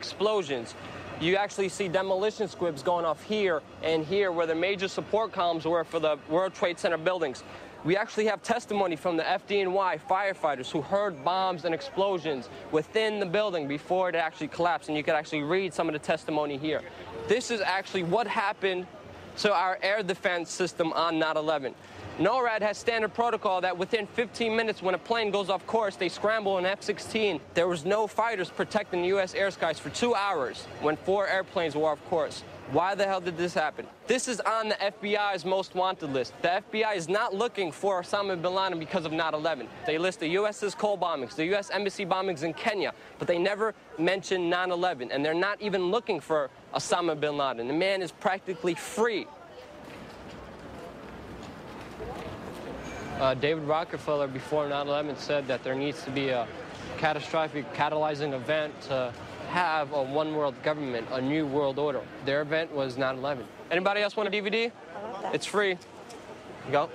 explosions. You actually see demolition squibs going off here and here where the major support columns were for the World Trade Center buildings. We actually have testimony from the FDNY firefighters who heard bombs and explosions within the building before it actually collapsed, and you could actually read some of the testimony here. This is actually what happened to our air defense system on 9/11. NORAD has standard protocol that within 15 minutes when a plane goes off course, they scramble an F-16. There was no fighters protecting the U.S. air skies for 2 hours when 4 airplanes were off course. Why the hell did this happen? This is on the FBI's most wanted list. The FBI is not looking for Osama bin Laden because of 9/11. They list the U.S.'s Cole bombings, the U.S. Embassy bombings in Kenya, but they never mention 9/11, and they're not even looking for Osama bin Laden. The man is practically free. David Rockefeller, before 9/11, said that there needs to be a catastrophic catalyzing event to have a one-world government, a new world order. Their event was 9/11. Anybody else want a DVD? It's free. Go.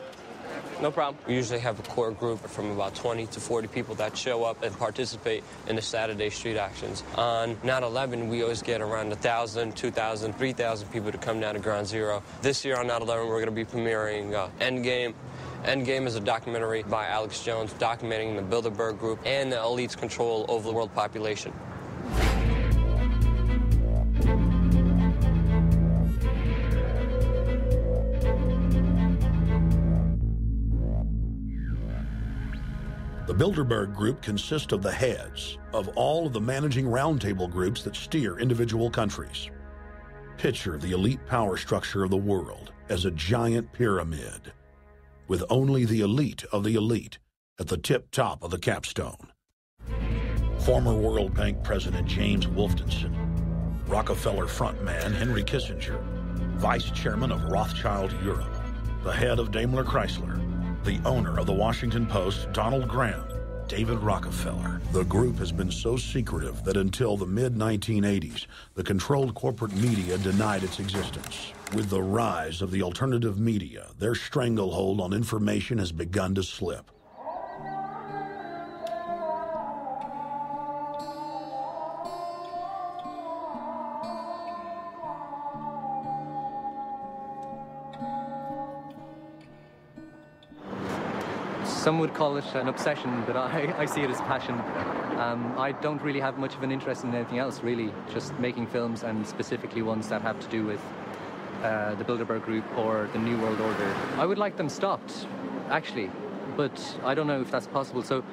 No problem. We usually have a core group from about 20 to 40 people that show up and participate in the Saturday street actions. On 9/11, we always get around 1,000, 2,000, 3,000 people to come down to Ground Zero. This year on 9/11, we're going to be premiering Endgame. Endgame is a documentary by Alex Jones documenting the Bilderberg group and the elite's control over the world population. The Bilderberg Group consists of the heads of all of the managing roundtable groups that steer individual countries. Picture the elite power structure of the world as a giant pyramid, with only the elite of the elite at the tip top of the capstone. Former World Bank President James Wolfensohn, Rockefeller frontman Henry Kissinger, Vice Chairman of Rothschild Europe, the head of Daimler Chrysler, the owner of the Washington Post, Donald Graham, David Rockefeller. The group has been so secretive that until the mid-1980s, the controlled corporate media denied its existence. With the rise of the alternative media, their stranglehold on information has begun to slip. Some would call it an obsession, but I see it as passion. I don't really have much of an interest in anything else, really, just making films, and specifically ones that have to do with the Bilderberg Group or the New World Order. I would like them stopped, actually, but I don't know if that's possible. So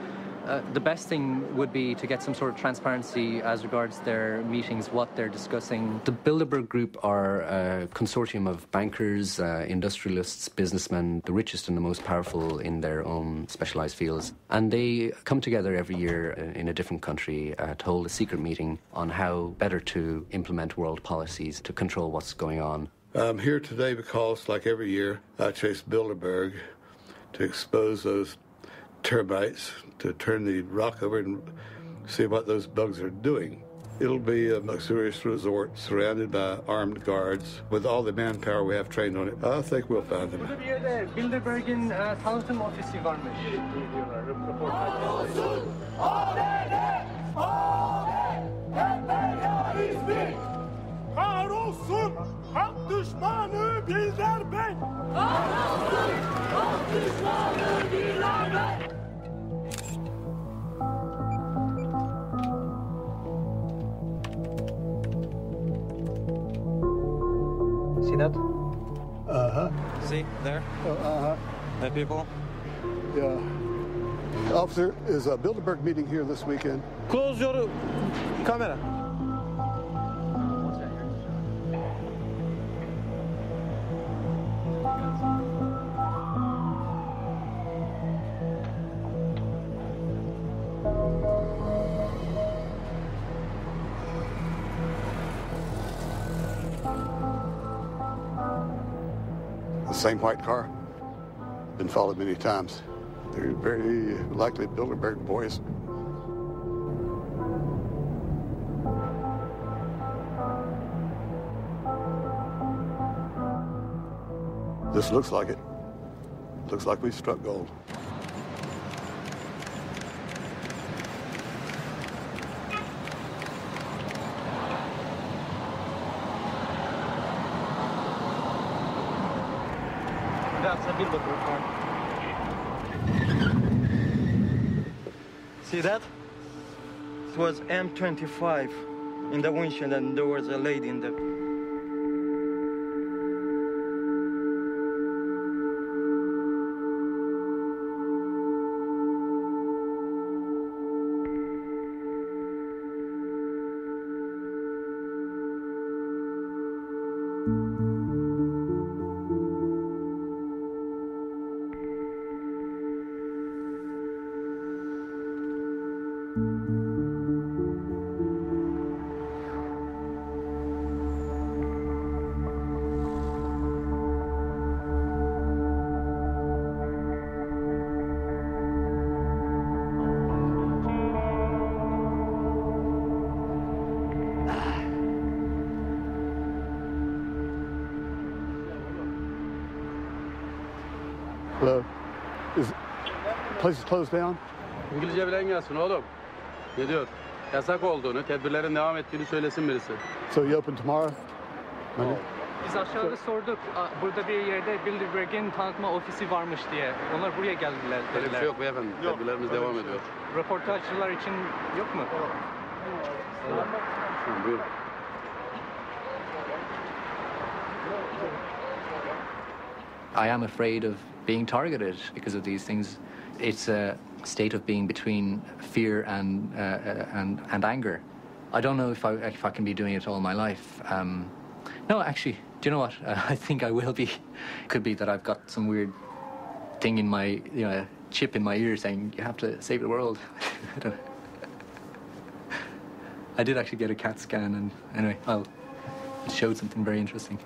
the best thing would be to get some sort of transparency as regards their meetings, what they're discussing. The Bilderberg Group are a consortium of bankers, industrialists, businessmen, the richest and the most powerful in their own specialized fields. And they come together every year in a different country to hold a secret meeting on how better to implement world policies to control what's going on. I'm here today because, like every year, I chase Bilderberg to expose those termites, to turn the rock over and see what those bugs are doing. It'll be a luxurious resort surrounded by armed guards with all the manpower we have trained on it. I think we'll find them. Burada bir yerde Bilderberg'in tanıtım ofisi varmış diyorlar röportajda. Kahrolsun hak düşmanı Bilderberg! Kahrolsun hak düşmanı Bilderberg! See that? Uh-huh. See, there? Uh-huh. The people? Yeah. Officer, is a Bilderberg meeting here this weekend? Close your camera. The same white car. Been followed many times. They're very likely Bilderberg boys. This looks like it. Looks like we've struck gold. That's a Bilderberg car. See that? It was M25 in the windshield, and there was a lady in the... Hello. Is place is closed down? İngilizce bilen gelsin oğlum. Ne diyor? Yasak olduğunu, tedbirlerin devam ettiğini söylesin birisi. So you open tomorrow? Monday? Biz aşağıda sorduk. Burada bir yerde Bilderberg'in tanıtma ofisi varmış diye. Onlar buraya geldiler. Öyle bir şey yok beyefendi. Tedbirlerimiz devam ediyor. Röportajcılar için yok mu? Buyurun. I am afraid of being targeted because of these things. It's a state of being between fear and anger. I don't know if I can be doing it all my life. No, actually, do you know what? I think I will be. Could be that I've got some weird thing in my, chip in my ear saying you have to save the world. I don't know. I did actually get a CAT scan, and anyway, it showed something very interesting.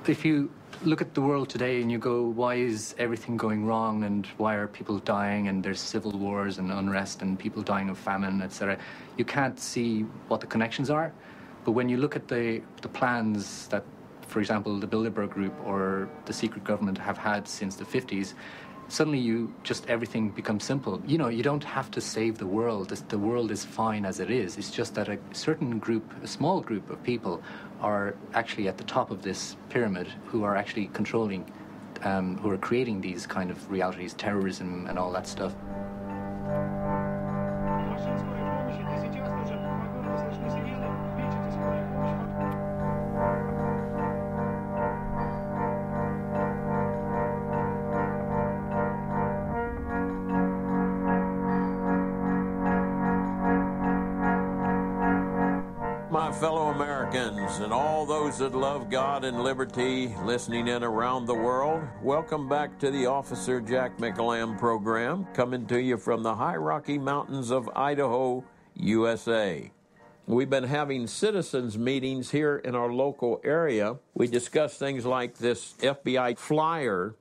If you look at the world today and you go, why is everything going wrong, and why are people dying, and there's civil wars and unrest and people dying of famine, etc., you can't see what the connections are. But when you look at the plans that, for example, the Bilderberg Group or the secret government have had since the 50s, suddenly everything becomes simple. You don't have to save the world. The world is fine as it is. It's just that a certain group, a small group of people, are actually at the top of this pyramid who are actually controlling, who are creating these kind of realities, terrorism and all that stuff. My fellow Americans and all those that love God and liberty listening in around the world, welcome back to the Officer Jack McLam program, coming to you from the high Rocky Mountains of Idaho, USA. We've been having citizens meetings here in our local area. We discuss things like this FBI flyer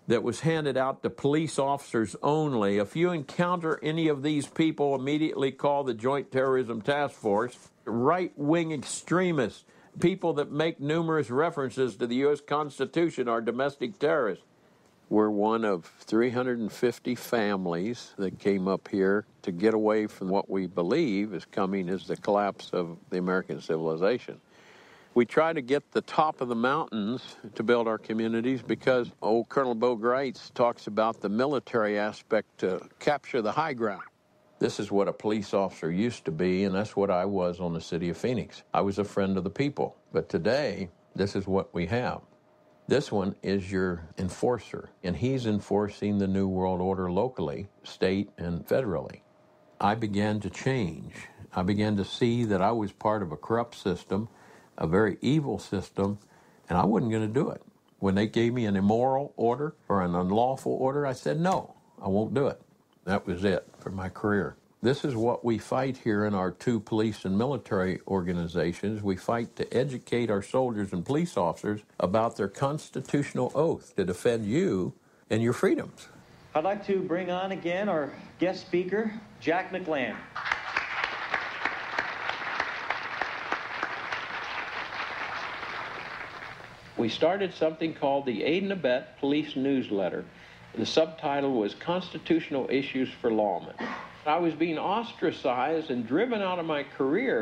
that was handed out to police officers only. If you encounter any of these people, immediately call the Joint Terrorism Task Force. Right-wing extremists, people that make numerous references to the U.S. Constitution, are domestic terrorists. We're one of 350 families that came up here to get away from what we believe is coming as the collapse of the American civilization. We try to get the top of the mountains to build our communities because old Colonel Bo Greitz talks about the military aspect to capture the high ground. This is what a police officer used to be, and that's what I was on the city of Phoenix. I was a friend of the people. But today, this is what we have. This one is your enforcer, and he's enforcing the New World Order locally, state, and federally. I began to change. I began to see that I was part of a corrupt system, a very evil system, and I wasn't going to do it. When they gave me an immoral order or an unlawful order, I said, no, I won't do it. That was it for my career. This is what we fight here in our two police and military organizations. We fight to educate our soldiers and police officers about their constitutional oath to defend you and your freedoms. I'd like to bring on again our guest speaker, Jack McLam. We started something called the Aid and Abet Police Newsletter. The subtitle was Constitutional Issues for Lawmen. I was being ostracized and driven out of my career.